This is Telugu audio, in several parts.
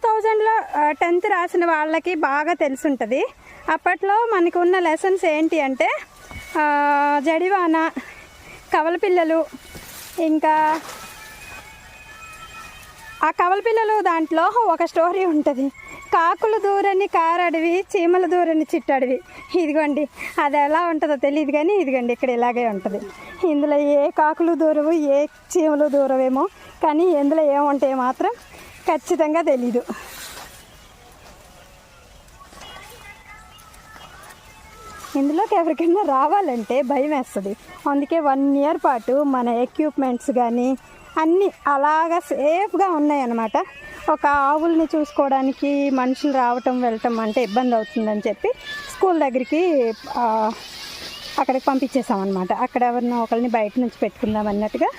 2000లో 10th రాసిన వాళ్ళకి బాగా తెలుసుంటుంది. అప్పట్లో మనకు ఉన్న లెసన్స్ ఏంటి అంటే జడివాన, కవల పిల్లలు, ఇంకా ఆ కవల పిల్లలు దాంట్లో ఒక స్టోరీ ఉంటుంది. కాకులు దూరని కారడివి, చీమలు దూరని చిట్టడివి. ఇదిగోండి, అది ఎలా ఉంటుందో తెలియదు కానీ ఇదిగోండి ఇక్కడ ఇలాగే ఉంటుంది. ఇందులో ఏ కాకులు దూరవు, ఏ చీమలు దూరవేమో, కానీ ఇందులో ఏముంటాయో మాత్రం ఖచ్చితంగా తెలీదు. ఇందులోకి ఎవరికైనా రావాలంటే భయం వేస్తుంది. అందుకే 1 year పాటు మన ఎక్విప్మెంట్స్ కానీ అన్నీ అలాగా సేఫ్గా ఉన్నాయన్నమాట. ఒక ఆవుల్ని చూసుకోవడానికి మనుషులు రావటం వెళ్ళటం అంటే ఇబ్బంది అవుతుందని చెప్పి స్కూల్ దగ్గరికి అక్కడికి పంపించేసామన్నమాట. అక్కడ ఎవరినో ఒకరిని బయట నుంచి పెట్టుకుందాం అన్నట్టుగా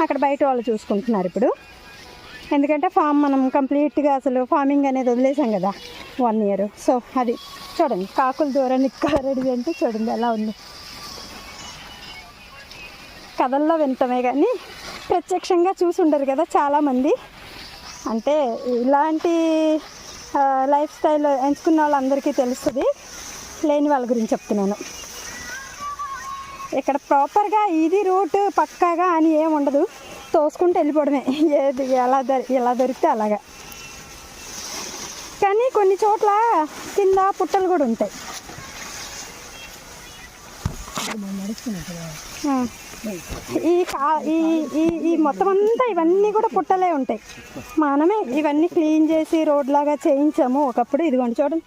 అక్కడ బయట వాళ్ళు చూసుకుంటున్నారు ఇప్పుడు. ఎందుకంటే మనం కంప్లీట్గా అసలు ఫార్మింగ్ అనేది వదిలేసాం కదా 1 year. సో అది చూడండి, కాకులు దూరాన్ని కారడివి అంటే చూడండి ఎలా ఉంది. కథల్లో వింటమే కానీ ప్రత్యక్షంగా చూసి ఉండరు కదా చాలామంది. అంటే ఇలాంటి లైఫ్ స్టైల్ ఎంచుకున్న వాళ్ళందరికీ తెలుస్తుంది, లేని వాళ్ళ గురించి చెప్తున్నాను. ఇక్కడ ప్రాపర్గా ఇది రూట్ పక్కాగా అని ఏమి ఉండదు, తోసుకుంటూ వెళ్ళిపోవడమే, ఏది ఎలా దొరికితే అలాగా. కానీ కొన్ని చోట్ల కింద పుట్టలు కూడా ఉంటాయి. ఈ మొత్తం అంతా ఇవన్నీ కూడా పుట్టలే ఉంటాయి. మనమే ఇవన్నీ క్లీన్ చేసి రోడ్లాగా చేయించాము ఒకప్పుడు. ఇదిగోండి చూడండి,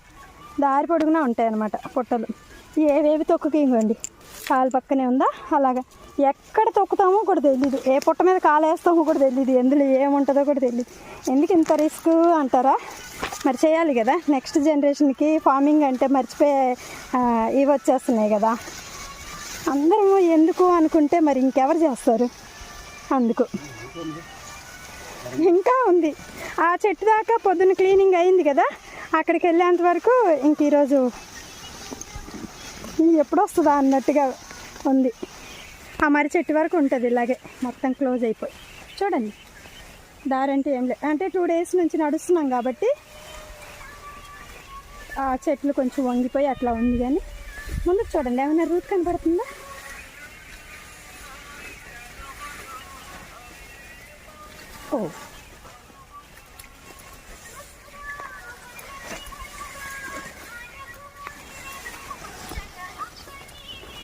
దారి పొడుగునా ఉంటాయి అన్నమాట పుట్టలు. ఏవేవి తొక్కుకి ఇవ్వండి, కాలు పక్కనే ఉందా అలాగా. ఎక్కడ తొక్కుతామో కూడా తెలీదు, ఏ పుట్ట మీద కాలు వేస్తామో కూడా తెలీదు, ఎందులో ఏముంటుందో కూడా తెలీదు. ఎందుకు ఇంత రిస్క్ అంటారా? మరి చేయాలి కదా, నెక్స్ట్ జనరేషన్కి ఫార్మింగ్ అంటే మర్చిపోయే ఇవి వచ్చేస్తున్నాయి కదా. అందరూ ఎందుకు అనుకుంటే మరి ఇంకెవరు చేస్తారు? అందుకు ఇంకా ఉంది. ఆ చెట్టు దాకా పొద్దున్న క్లీనింగ్ అయింది కదా, అక్కడికి వెళ్ళేంత వరకు ఇంక ఈరోజు ఎప్పుడు వస్తుందా అన్నట్టుగా ఉంది. ఆ మర్రి చెట్టు వరకు ఉంటుంది ఇలాగే మొత్తం క్లోజ్ అయిపోయి. చూడండి, దారి అంటే ఏం లేదు. అంటే 2 days నుంచి నడుస్తున్నాం కాబట్టి ఆ చెట్లు కొంచెం వంగిపోయి అట్లా ఉంది. కానీ ముందుకు చూడండి, ఏమైనా రూట్ కనబడుతుందా? ఓ